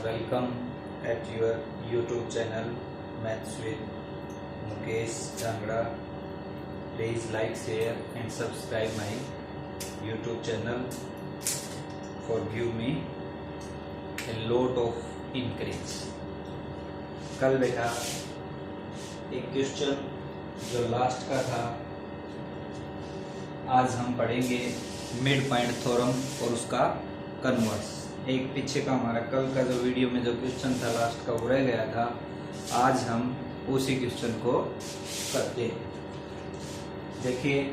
welcome at your YouTube channel Maths with Mukesh Dhangra. Please like, share and subscribe my YouTube channel for give me a lot of encourage. कल बेटा एक question जो last का था, आज हम पढ़ेंगे मिड पॉइंट थ्योरम और उसका कन्वर्स। एक पीछे का हमारा कल का जो वीडियो में जो क्वेश्चन था लास्ट का वो रह गया था, आज हम उसी क्वेश्चन को करते हैं। देखिए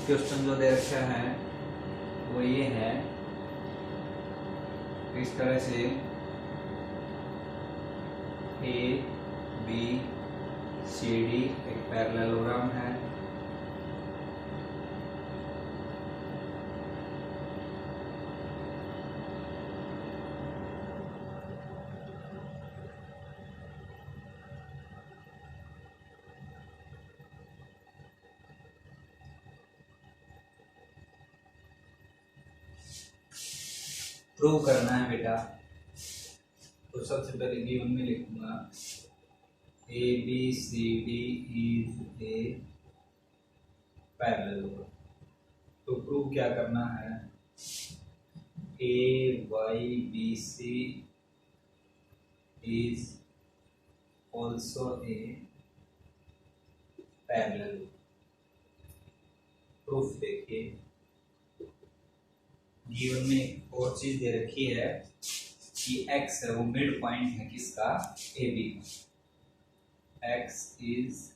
क्वेश्चन जो दे रखा है वो ये है, इस तरह से ए बी सी डी एक पैरेललोग्राम है। प्रूव करना है बेटा, तो सबसे पहले गिवन में लिखूंगा A B C D is a parallelogram. तो प्रूव क्या करना है, A Y B C is also a parallelogram. Proof देखिए, गिवन में एक और चीज दे रखी है कि x है वो मिड पॉइंट है किसका, ए बी का। x is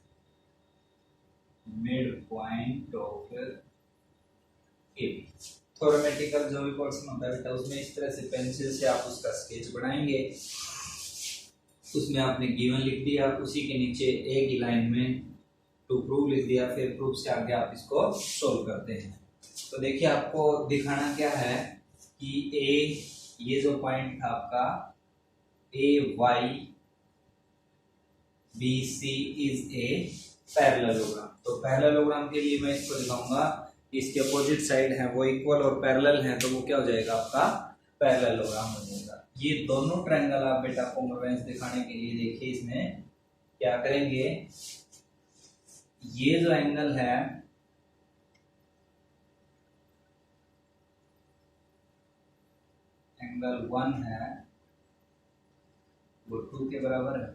mid point of A B. Theoretical जो भी पोर्शन होता है बेटा, उसमें इस तरह से पेंसिल से आप उसका स्केच बनाएंगे। उसमें आपने गिवन लिख दिया, उसी के नीचे एक ही लाइन में टू प्रूव लिख दिया, फिर प्रूफ से आगे आप इसको सोल्व करते हैं। तो देखिए आपको दिखाना क्या है कि ए, ये जो पॉइंट था आपका A Y B C is a parallelogram. तो पैरेललोग्राम के लिए मैं इसको दिखाऊंगा, इसके अपोजिट साइड है वो इक्वल और पैरेलल है, तो वो क्या हो जाएगा आपका पैरेललोग्राम हो जाएगा। ये दोनों ट्रायंगल आप बेटा कॉन्ग्रुएंस दिखाने के लिए देखिए इसमें क्या करेंगे, ये जो एंगल है एंगल 1 है वो 2 के बराबर है।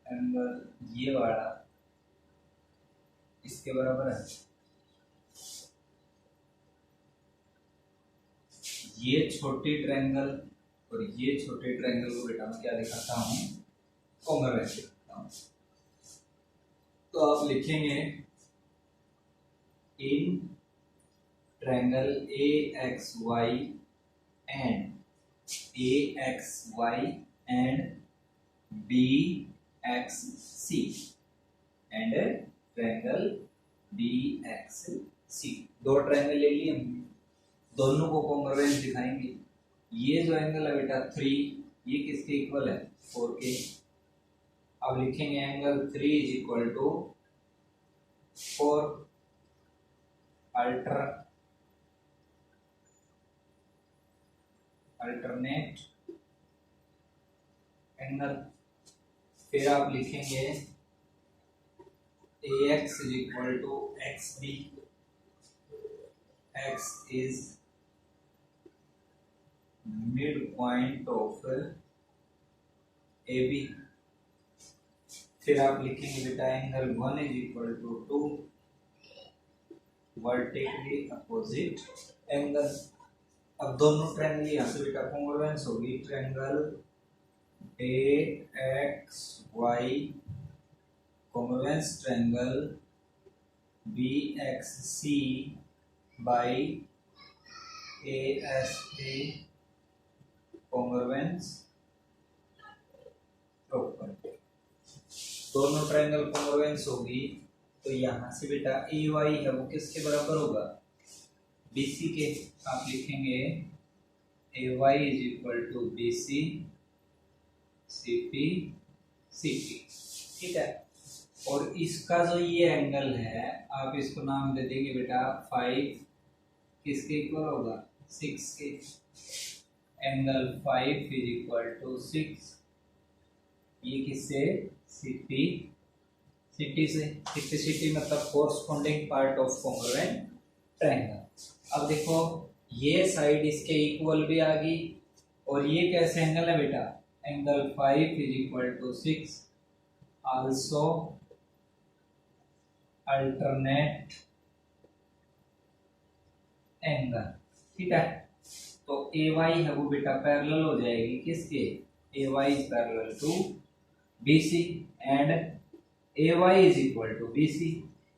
एंगल ये वाला इसके बराबर है। ये छोटी ट्रायंगल और ये छोटे ट्रायंगल को बेटा मैं क्या दिखाता हूँ, कॉन्ग्रुएंस दिखाता हूँ। तो आप लिखेंगे in triangle AXY and AXY and BXC and triangle BXC। दो ट्रायंगल ले लिए हमने, दोनों को कॉन्ग्रुएंस दिखाएंगे। ये जो एंगल है बेटा 3, ये किसके इक्वल है, 4 के। अब लिखेंगे angle 3 is equal to 4 alternate angle. फिर आप लिखेंगे AX is equal to XB। X is mid point of AB। फिर आप लिखेंगे बेटा angle 1 is equal to 2 vertically opposite angle. अब दोनों ट्रायंगल यहाँ से बेटा कॉन्ग्रुएंस होगी, triangle AXY congruence triangle BXC by ASA congruence property. दोनों ट्रायंगल कॉन्ग्रुएंस होगी, तो यहाँ से बेटा AY है वो किसके बराबर होगा, BC के। आप लिखेंगे AY is equal to BC CP CP, ठीक है। और इसका जो ये एंगल है आप इसको नाम दे देंगे बेटा 5, किसके इक्वल होगा, 6 के। Angle 5 is equal to 6। ये किससे? सीपी सिटी से। सिटी मतलब corresponding part of congruent triangle. अब देखो ये साइड इसके इक्वल भी आ गई, और ये कैसे एंगल है बेटा? Angle 5 is equal to 6 also alternate angle. ठीक है, तो ए वाई है वो बेटा पैरेलल हो जाएगी किसके? A Y is parallel to B C and A Y is equal to B C.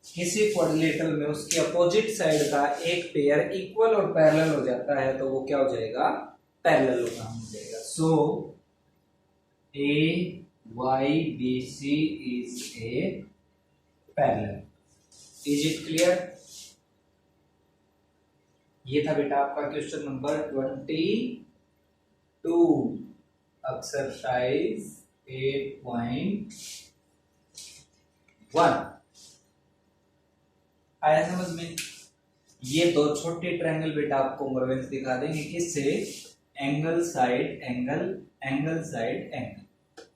किसी क्वाड्रिलेटरल में उसके अपोजिट साइड का एक पेयर इक्वल और पैरेलल हो जाता है तो वो क्या हो जाएगा? पैरेललोग्राम हो जाएगा। So A Y B C is a parallel. Is it clear? ये था बेटा आपका क्वेश्चन नंबर 22, एक्सरसाइज 8.1। आया समझ में? ये दो छोटे ट्रायंगल बेटा आपको कॉन्ग्रुएंस दिखा देंगे किससे? Angle side angle, angle side angle.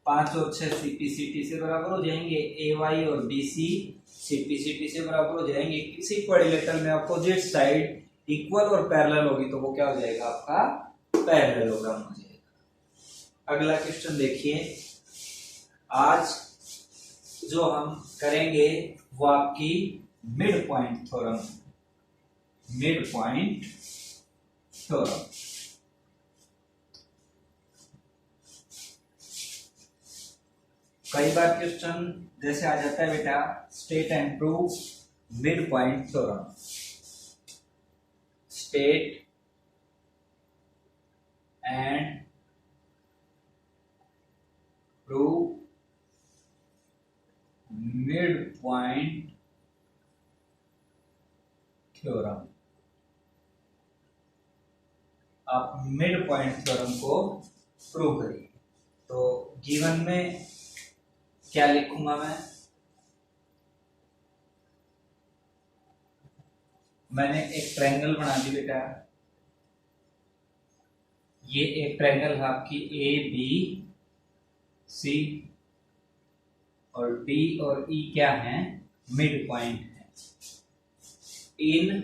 5 और 6 सीपी से बराबर हो जाएंगे, ए वाई और बी सी सीपी से बराबर हो जाएंगे। किसी क्वाड्रिलेटरल में अपोजिट साइड इक्वल और पैरेलल होगी तो वो क्या हो जाएगा? आपका पैरेललोग्राम हो जाएगा। अगला क्वेश्चन देखिए। आज जो हम करेंगे वो आपकी mid point theorem, mid point theorem. कई बार क्वेश्चन जैसे आ जाता है बेटा, state and prove mid point theorem. State and prove mid point theorem. आप मिड पॉइंट थ्योरम को प्रूव करिए। तो गिवन में क्या लिखूंगा मैंने एक ट्रायंगल बना दी बेटा। ये एक ट्रायंगल है आपकी ए बी सी, और डी और ई क्या है? मिड पॉइंट है। In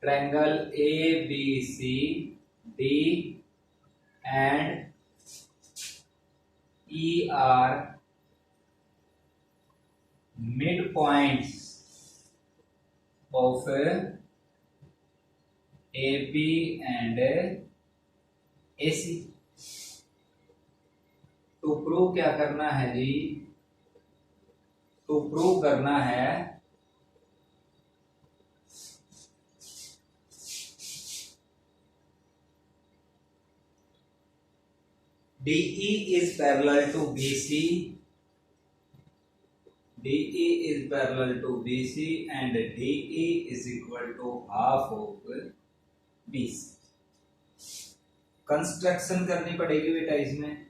triangle A B C D and E are mid points of AB and AC। तो प्रूव क्या करना है जी? तो प्रूव करना है DE is parallel to BC, DE is parallel to BC and DE is equal to half of BC। Construction करनी पड़ेगी बेटा इसमें।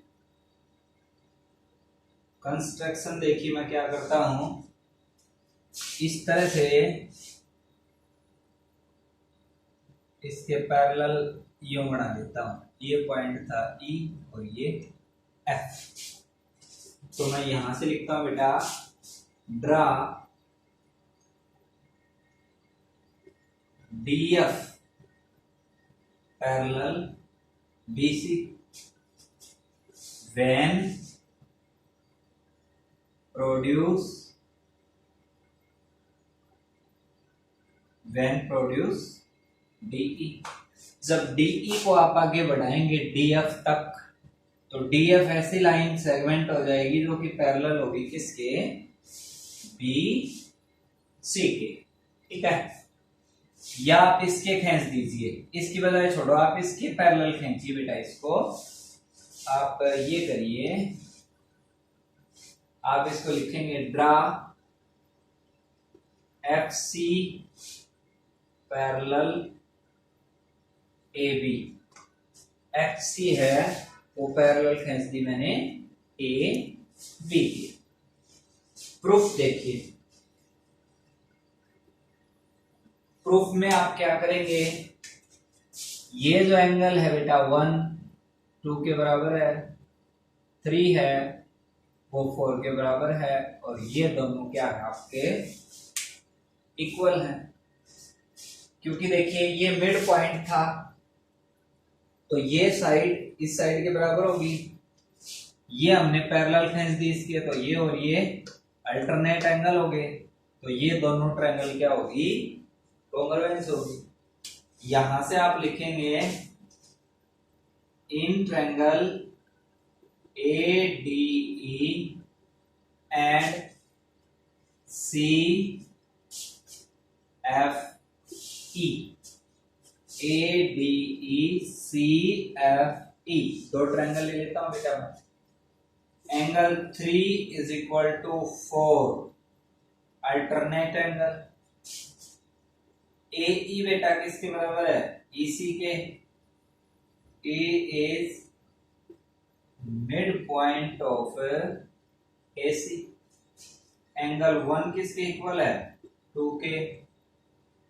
कंस्ट्रक्शन देखिए मैं क्या करता हूं, इस तरह से इसके पैरेलल यूं बना देता हूं। ये पॉइंट था E और ये F। तो मैं यहां से लिखता हूं बेटा, draw DF parallel BC when produce DE। जब DE को आप आगे बढ़ाएंगे DF तक, तो DF ऐसी लाइन सेगमेंट हो जाएगी जो कि पैरेलल होगी किसके? BC के। ठीक है, या आप इसके खींच दीजिए, इसकी बजाय छोड़ो, आप इसके पैरेलल खींचिए बेटा। इसको आप ये करिए, आप इसको लिखेंगे draw FC parallel AB। FC है वो पैरेलल खींच दी मैंने AB की। प्रूफ देखिए, प्रूफ में आप क्या करेंगे? ये जो एंगल है बेटा 1 2 के बराबर है, 3 है वो 4 के बराबर है, और ये दोनों क्या है आपके इक्वल है। क्योंकि देखिए ये मिड पॉइंट था, तो ये साइड इस साइड के बराबर होगी, ये हमने पैरेलल खींच दी इसके, तो ये और ये अल्टरनेट एंगल हो गए, तो ये दोनों ट्रायंगल क्या होगी, कॉन्ग्रुएंस होगी। यहां से आप लिखेंगे in triangle ADE and CFE, ADE CFE दो ट्रायंगल ले लेता हूं बेटा मैं। Angle 3 is equal to 4 alternate angle. AE बेटा किसके बराबर है, EC के। A is midpoint of AC। Angle 1 किसके इक्वल है, 2 के,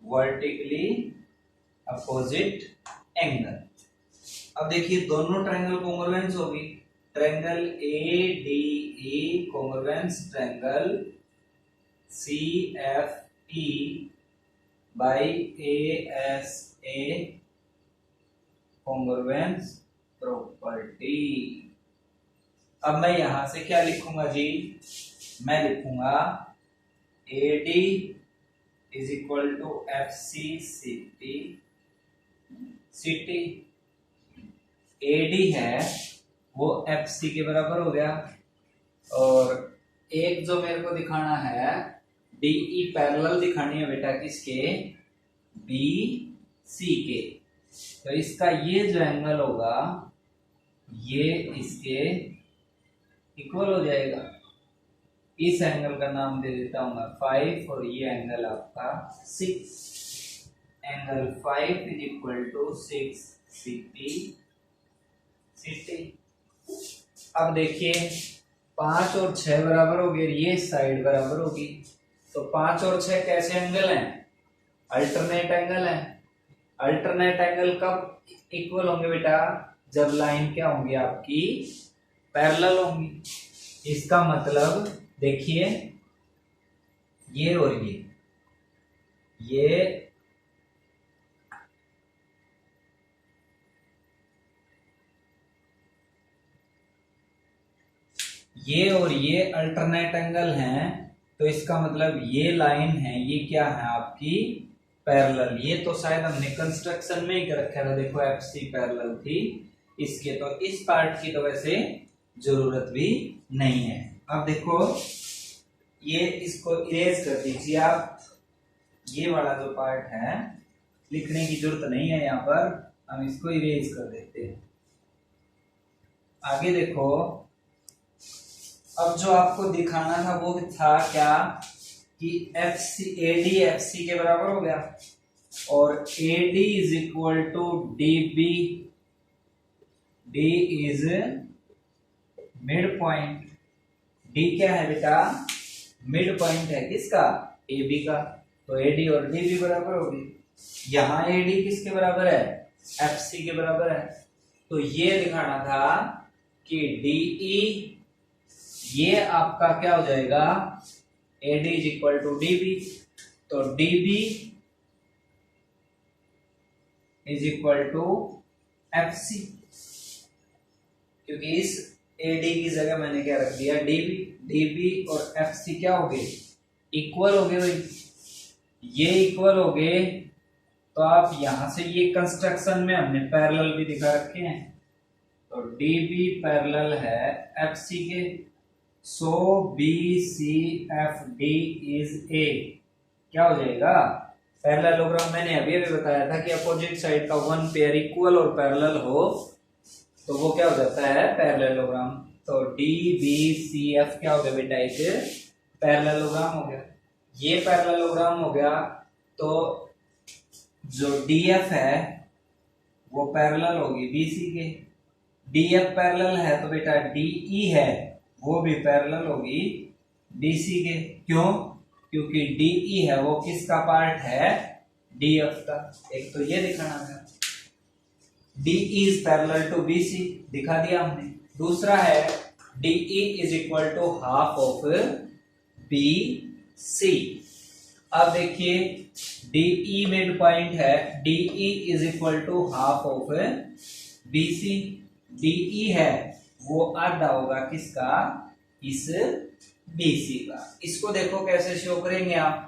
वर्टिकली अपोजिट एंगल। अब देखिए दोनों ट्रायंगल कॉन्ग्रुएंस होगी, triangle ADE congruence triangle CFE by ASA congruence property. अब मैं यहां से क्या लिखूंगा जी, मैं लिखूंगा AD is equal to FC CT। AD है वो FC के बराबर हो गया, और एक जो मेरे को दिखाना है DE पैरेलल दिखानी है बेटा किसके, BC के। तो इसका ये जो एंगल होगा ये इसके इक्वल हो जाएगा। इस एंगल का नाम दे देता हूं मैं 5, और ये एंगल आपका 6। Angle 5 is equal to 6 CT। अब देखिए 5 और 6 बराबर हो गए, ये साइड बराबर होगी, तो 5 और 6 कैसे एंगल हैं, अल्टरनेट एंगल हैं। अल्टरनेट एंगल कब इक्वल होंगे बेटा, जब लाइन क्या होंगी आपकी पैरेलल होंगी। इसका मतलब देखिए ये और ये और ये अल्टरनेट एंगल हैं, तो इसका मतलब ये लाइन है, ये क्या है आपकी पैरेलल। ये तो शायद हमने कंस्ट्रक्शन में ही कर रखा था, देखो FC पैरेलल थी इसके, तो इस पार्ट की तो वैसे जरूरत भी नहीं है। अब देखो ये इसको इरेज कर दीजिए आप, ये वाला जो पार्ट है लिखने की जरूरत नहीं है, यहाँ पर हम इसको इरेज कर देते हैं। आगे देखो, अब जो आपको दिखाना था वो था क्या कि AD FC के बराबर हो गया, और AD is equal to DB। D इज मिड पॉइंट। D क्या है बेटा, मिड पॉइंट है किसका, AB का, तो AD और DB बराबर होगी। यहां AD किसके बराबर है, FC के बराबर है। तो ये दिखाना था कि DE ये आपका क्या हो जाएगा, AD is equal to DB, तो DB is equal to FC, क्योंकि इस AD की जगह मैंने क्या रख दिया DB और FC क्या हो गए, इक्वल हो गए भाई। ये इक्वल हो गए, तो आप यहां से ये कंस्ट्रक्शन में हमने पैरेलल भी दिखा रखे हैं, तो DB पैरेलल है FC के, सो BCFD इज A क्या हो जाएगा, पैरेललोग्राम। मैंने अभी बताया था कि अपोजिट साइड का वन पेयर इक्वल और पैरेलल हो तो वो क्या हो जाता है, पैरेललोग्राम। तो DBCF क्या हो गया बेटा, एक पैरेललोग्राम हो गया। ये पैरेललोग्राम हो गया, तो जो DF है वो पैरेलल होगी BC के। DF पैरेलल है तो बेटा DE है वो भी पैरेलल होगी BC के। क्यों, क्योंकि DE है वो किसका पार्ट है, DF का। एक तो ये दिखाना था। DE is parallel to BC, दिखा दिया हमने। दूसरा है DE is equal to half of BC। अब देखिए DE मिड पॉइंट है, DE is equal to half of BC। DE है वो आधा होगा किसका, इस BC का। इसको देखो कैसे शो करेंगे आप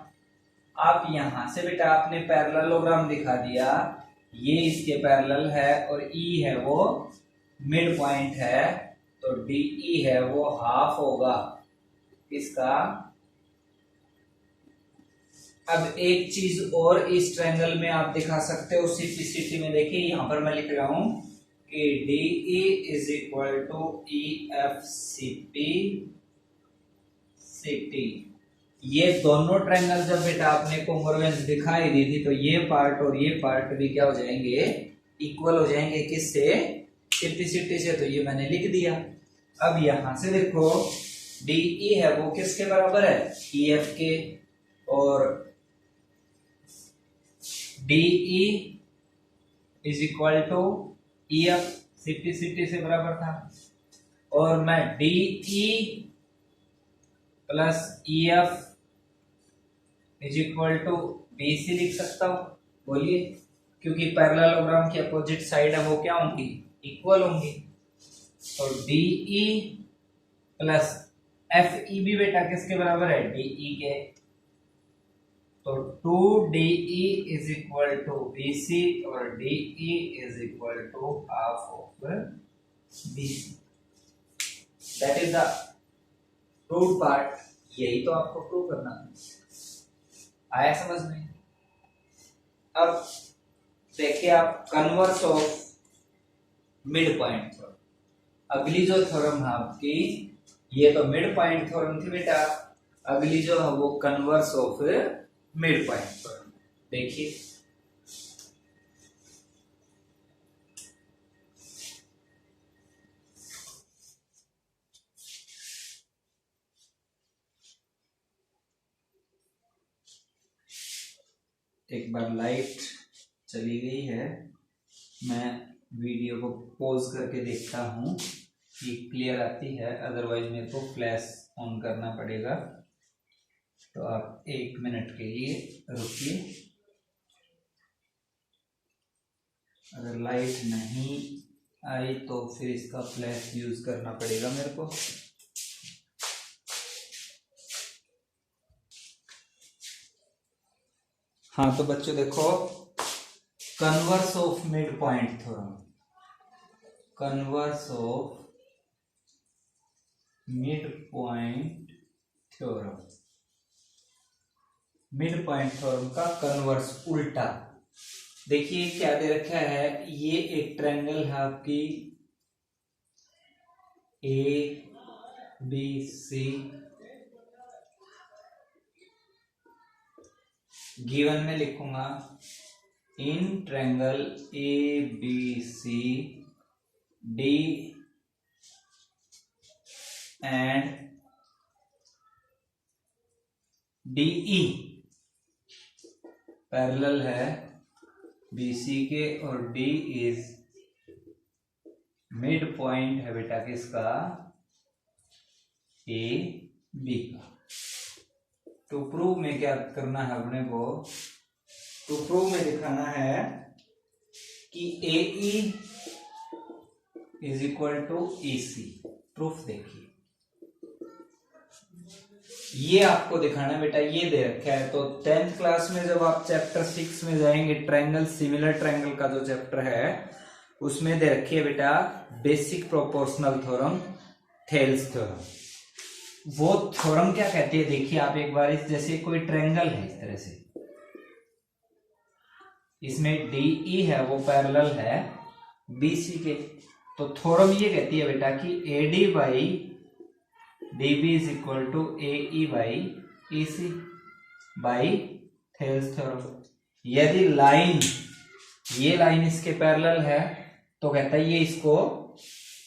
यहां से बेटा आपने पैरेललोग्राम दिखा दिया, ये इसके पैरेलल है और E है वो मिड पॉइंट है, तो DE है वो हाफ होगा इसका। अब एक चीज और इस ट्रायंगल में आप दिखा सकते हो सिंपलिसिटी में, देखिए यहां पर मैं लिख रहा हूं कि DE is equal to EFCP CT। ये दोनों ट्रायंगल जब बेटा आपने कॉन्ग्रुएंस दिखाई दी थी तो ये पार्ट और ये पार्ट भी क्या हो जाएंगे, इक्वल हो जाएंगे, किससे, सिंपलिसिटी से। तो ये मैंने लिख दिया। अब यहां से देखो DE है वो किसके बराबर है, EF के, और DE is equal to EF, simplicity से बराबर था। और मैं DE plus EF is equal to BC लिख सकता हूं, बोलिए, क्योंकि पैरेललोग्राम की अपोजिट साइड है वो क्या होंगी, इक्वल होंगी। तो DE प्लस FE भी बेटा किसके बराबर है, DE के। तो 2DE is equal to BC और DE is equal to half of BC। That is the prove part. यही तो आपको प्रूव करना है। आया समझ में। अब देखिए आप converse of mid point theorem. अगली जो थ्योरम है आपकी, ये तो मिड पॉइंट थ्योरम थी बेटा, अगली जो है वो converse of mid point theorem. देखिए एक बार लाइट चली गई है, मैं वीडियो को पॉज करके देखता हूँ कि क्लियर आती है, अदरवाइज मेरे को फ्लैश ऑन करना पड़ेगा। तो आप 1 मिनट के लिए रुकिए। अगर लाइट नहीं आई तो फिर इसका फ्लैश यूज करना पड़ेगा मेरे को। हाँ तो बच्चों देखो, converse of mid point theorem, converse of mid point theorem, mid point theorem का कन्वर्स उल्टा। देखिए क्या दे रखा है, ये एक ट्रायंगल है आपकी ABC, गिवन में लिखूंगा इन triangle ABC D and DE parallel है BC के, और D इज मिड पॉइंट है बेटा किसका, AB का। टू प्रूव में क्या करना है अपने को, टू प्रूव में दिखाना है कि AE is equal to EC। Proof देखिए, ये आपको दिखाना है बेटा, ये दे रखा है। तो 10th क्लास में जब आप चैप्टर 6 में जाएंगे, ट्रायंगल, सिमिलर ट्रायंगल का जो चैप्टर है उसमें दे रखी है बेटा basic proportional theorem, Thales theorem. वो थ्योरम क्या कहती है, देखिए आप एक बार, इस जैसे कोई ट्रायंगल है इस तरह से, इसमें DE है वो पैरेलल है BC के, तो थ्योरम ये कहती है बेटा कि AD by DB is equal to AE by EC by Thales theorem. यदि लाइन, ये लाइन इसके पैरेलल है तो कहता है ये इसको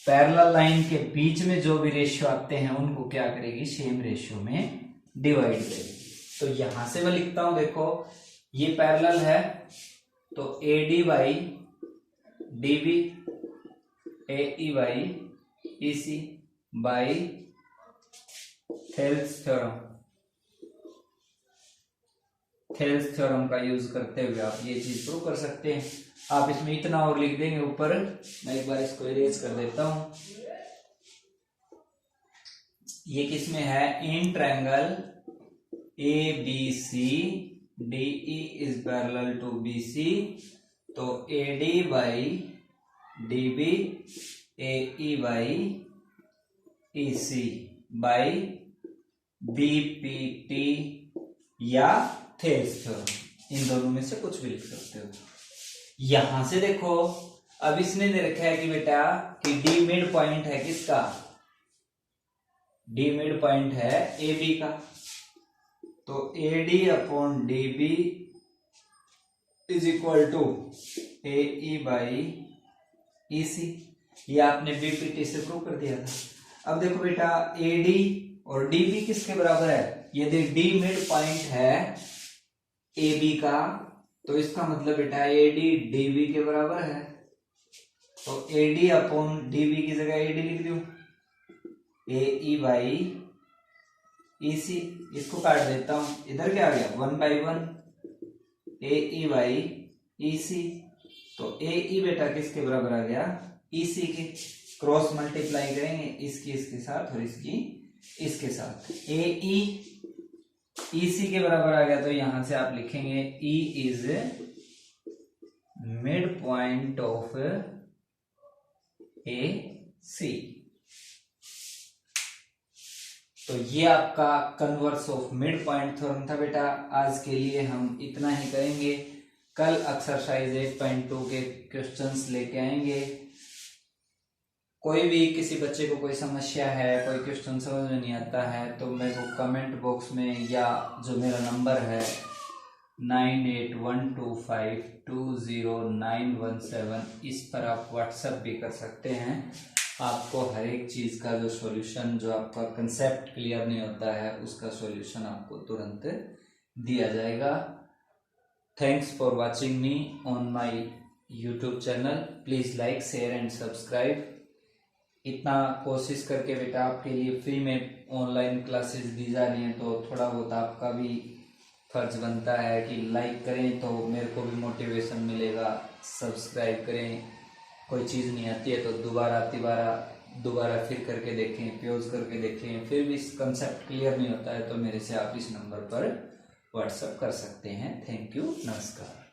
पैरेलल लाइन के बीच में जो भी रेशियो आते हैं उनको क्या करेगी, सेम रेशियो में डिवाइड करेगी। तो यहां से मैं लिखता हूं, देखो ये पैरेलल है तो AD by dB AE by EC by Thales theorem का यूज करते हुए आप ये चीज प्रूव कर सकते हैं। आप इसमें इतना और लिख देंगे ऊपर, मैं एक बार इसको इरेज कर देता हूं। ये किसमें है, in triangle ABC DE is parallel to BC, तो AD by DB AE by EC by BPT या थेल्स थ्योरम, इन दोनों में से कुछ भी लिख सकते हो। यहां से देखो, अब इसने दे रखा है कि बेटा कि डी मिड पॉइंट है किसका, डी मिड पॉइंट है AB का, तो AD upon DB is equal to AE by EC, ये आपने BPT से प्रूव कर दिया था। अब देखो बेटा AD और DB किसके बराबर है, यदि D मिड पॉइंट है AB का, तो इसका मतलब बेटा AD DB के बराबर है, तो AD अपॉन DB की जगह AD लिख दूं, AE बाई EC, इसको काट देता हूं, इधर क्या आ गया 1/1 AE बाई EC, तो AE बेटा किसके बराबर आ गया, EC के, क्रॉस मल्टीप्लाई करेंगे इसकी इसके साथ और इसकी इसके साथ, AE EC के बराबर आ गया, तो यहां से आप लिखेंगे E is mid point of AC। तो ये आपका converse of mid point theorem था बेटा। आज के लिए हम इतना ही करेंगे, कल एक्सरसाइज 8.2 के क्वेश्चंस लेके आएंगे। कोई भी किसी बच्चे को कोई समस्या है, कोई क्वेश्चन समझ में नहीं आता है, तो मेरे को कमेंट बॉक्स में या जो मेरा नंबर है 9812520917, इस पर आप व्हाट्सएप भी कर सकते हैं। आपको हर एक चीज का जो सॉल्यूशन, जो आपका कंसेप्ट क्लियर नहीं होता है, उसका सॉल्यूशन आपको तुरंत दिया जाएगा। Thanks for watching me on my YouTube channel. Please like, share and subscribe. इतना कोशिश करके बेटा आपके लिए फ्री में ऑनलाइन क्लासेस दी जा रही हैं, तो थोड़ा बहुत आपका भी फर्ज बनता है कि लाइक करें, तो मेरे को भी मोटिवेशन मिलेगा। सब्सक्राइब करें, कोई चीज़ नहीं आती है तो दोबारा फिर करके देखें, पॉज करके देखें, फिर भी कंसेप्ट क्लियर नहीं होता है तो मेरे से आप इस नंबर पर व्हाट्सएप कर सकते हैं। थैंक यू, नमस्कार।